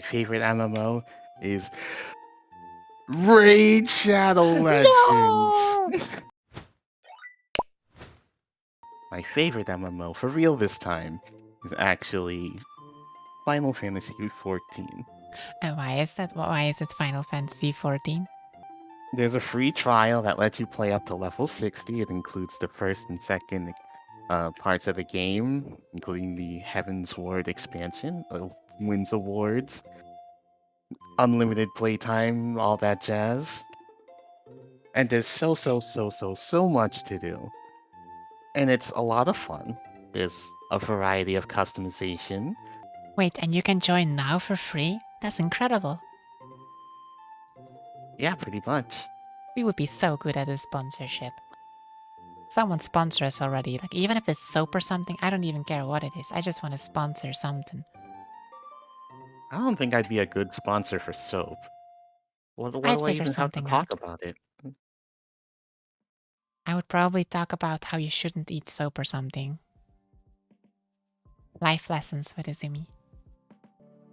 favorite MMO is Raid Shadow Legends. No! My favorite MMO, for real this time, is actually Final Fantasy XIV. And why is that? Why is it Final Fantasy 14? There's a free trial that lets you play up to level 60. It includes the first and second parts of the game, including the Heaven's Ward expansion, wins awards, unlimited playtime, all that jazz. And there's so much to do. And it's a lot of fun. There's a variety of customization. Wait, and you can join now for free? That's incredible. Yeah, pretty much. We would be so good at a sponsorship. Someone sponsor us already. Like, even if it's soap or something, I don't even care what it is. I just want to sponsor something. I don't think I'd be a good sponsor for soap. What I'd do I figure even have to something talk out. about it? I would probably talk about how you shouldn't eat soap or something. Life lessons with Izumi.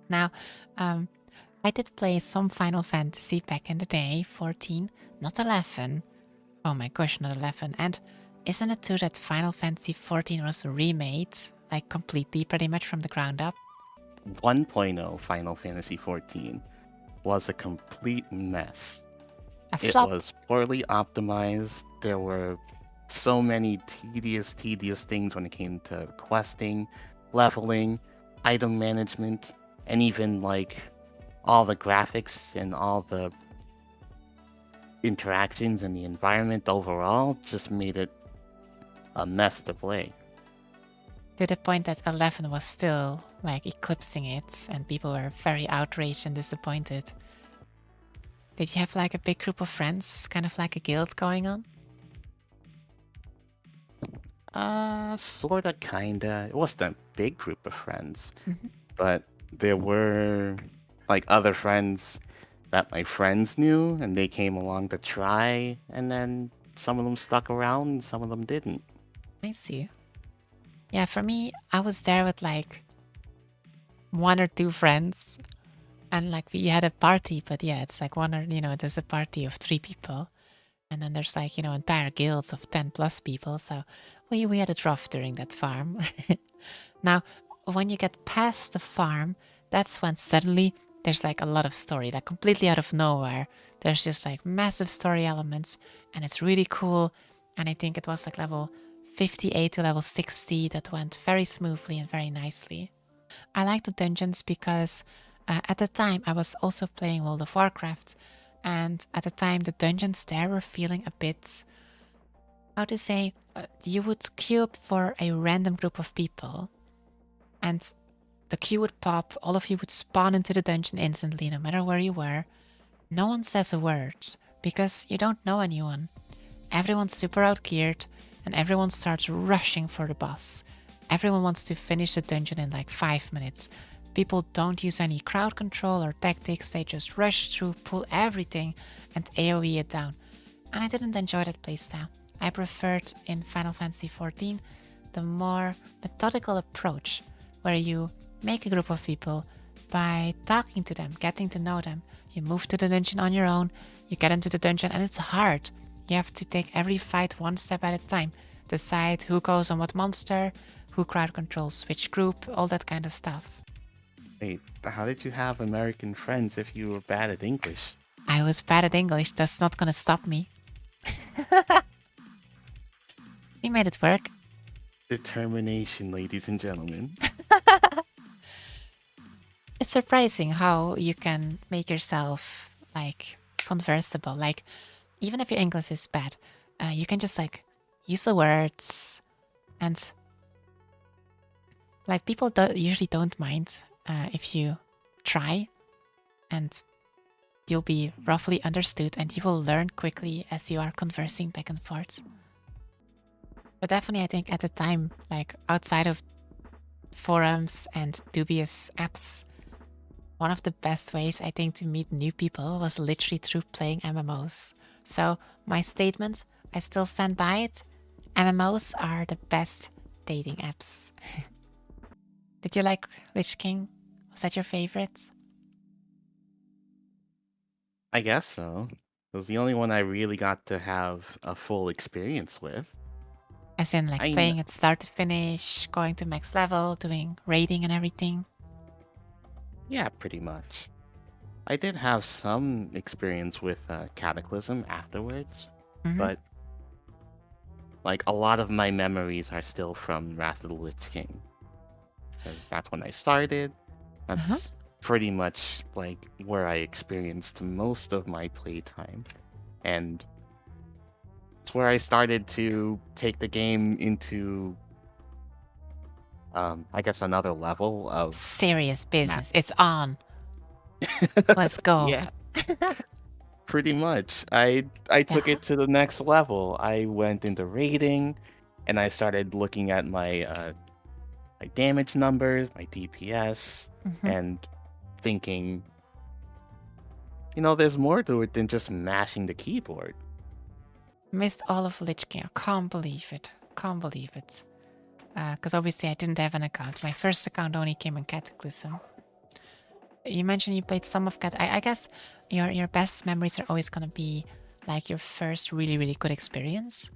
Now, I did play some Final Fantasy back in the day, 14, not 11. Oh my gosh, not 11. And isn't it true that Final Fantasy 14 was remade, like completely, pretty much from the ground up? 1.0 Final Fantasy XIV was a complete mess. A It flop. was poorly optimized. There were so many tedious things when it came to questing, leveling, item management, and even like all the graphics and all the interactions in the environment overall just made it a mess to play. To the point that 11 was still like eclipsing it, and people were very outraged and disappointed. Did you have like a big group of friends, kind of like a guild going on? Sorta, kinda. It wasn't a big group of friends, Mhm. but there were like other friends that my friends knew, and they came along to try, and then some of them stuck around, and some of them didn't. I see. Yeah, for me, I was there with like one or two friends, and like we had a party, but yeah, it's like one or, there's a party of 3 people, and then there's like, entire guilds of 10 plus people, so we had it rough during that farm. Now, when you get past the farm, that's when suddenly there's like a lot of story, like completely out of nowhere. There's just like massive story elements, and it's really cool. And I think it was like level 58 to level 60 that went very smoothly and very nicely. I like the dungeons because at the time I was also playing World of Warcraft, and at the time the dungeons there were feeling a bit, how to say, you would queue up for a random group of people, and the queue would pop, all of you would spawn into the dungeon instantly, no matter where you were. No one says a word, because you don't know anyone. Everyone's super outgeared, and everyone starts rushing for the boss. Everyone wants to finish the dungeon in like 5 minutes. People don't use any crowd control or tactics, they just rush through, pull everything, and AoE it down. And I didn't enjoy that playstyle. I preferred in Final Fantasy XIV the more methodical approach, where you make a group of people by talking to them, getting to know them. You move to the dungeon on your own, you get into the dungeon, and it's hard. You have to take every fight one step at a time, decide who goes on what monster, who crowd controls which group, all that kind of stuff. Wait, how did you have American friends if you were bad at English? I was bad at English, that's not gonna stop me. We made it work. Determination, ladies and gentlemen. It's surprising how you can make yourself like conversable. Like, even if your English is bad, you can just like use the words, and like people usually don't mind if you try, and you'll be roughly understood, and you will learn quickly as you are conversing back and forth. But definitely, I think at the time, like outside of forums and dubious apps, one of the best ways I think to meet new people was literally through playing MMOs. So my statement, I still stand by it. MMOs are the best dating apps. Did you like Lich King? Was that your favorite? I guess so. It was the only one I really got to have a full experience with. As in, like I kn- playing it start to finish, going to max level, doing raiding and everything. yeah, pretty much. I did have some experience with Cataclysm afterwards, Mm-hmm. but like a lot of my memories are still from Wrath of the Lich King, because that's when I started. Uh-huh. That's pretty much like where I experienced most of my playtime, and it's where I started to take the game into, I guess, another level of Serious map. business. It's on. Let's go. Yeah, pretty much. I took Yeah. it to the next level. I went into raiding, and I started looking at my damage numbers, my DPS, Mm-hmm. and thinking, there's more to it than just mashing the keyboard. Missed all of Lich King. I can't believe it. Can't believe it. Because obviously I didn't have an account. My first account only came in Cataclysm. You mentioned you played some of Cat. I guess your best memories are always gonna be like your first really really good experience.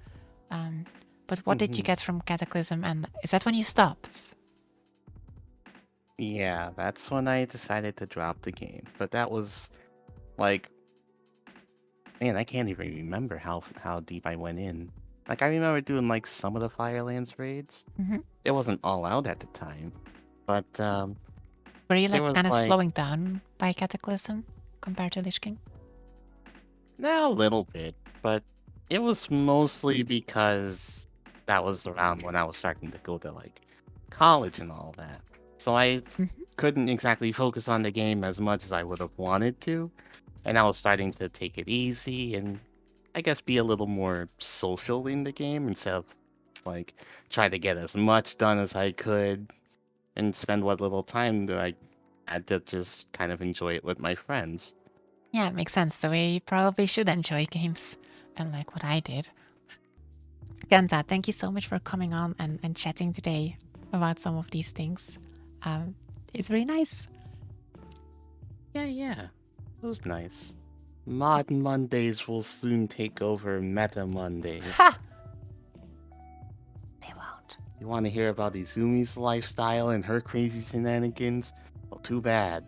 Um, but what did you Hmm. get from Cataclysm? And is that when you stopped? Yeah, that's when I decided to drop the game. But that was like, man, I can't even remember how deep I went in. Like I remember doing like some of the Firelands raids. Mm-hmm. It wasn't all out at the time, but Were you there like was kind of like slowing down by Cataclysm compared to Lich King? a little bit, but it was mostly because that was around when I was starting to go to like college and all that. So I Mm-hmm. couldn't exactly focus on the game as much as I would have wanted to, and I was starting to take it easy and I guess be a little more social in the game instead of like try to get as much done as I could and spend what little time that I had to just kind of enjoy it with my friends. Yeah, it makes sense. The way you probably should enjoy games, and like what I did. Ganta, thank you so much for coming on and chatting today about some of these things. Um, it's very nice. Yeah, it was nice. Mod Mondays will soon take over Meta Mondays. Ha! They won't. You want to hear about Izumi's lifestyle and her crazy shenanigans? Well, too bad.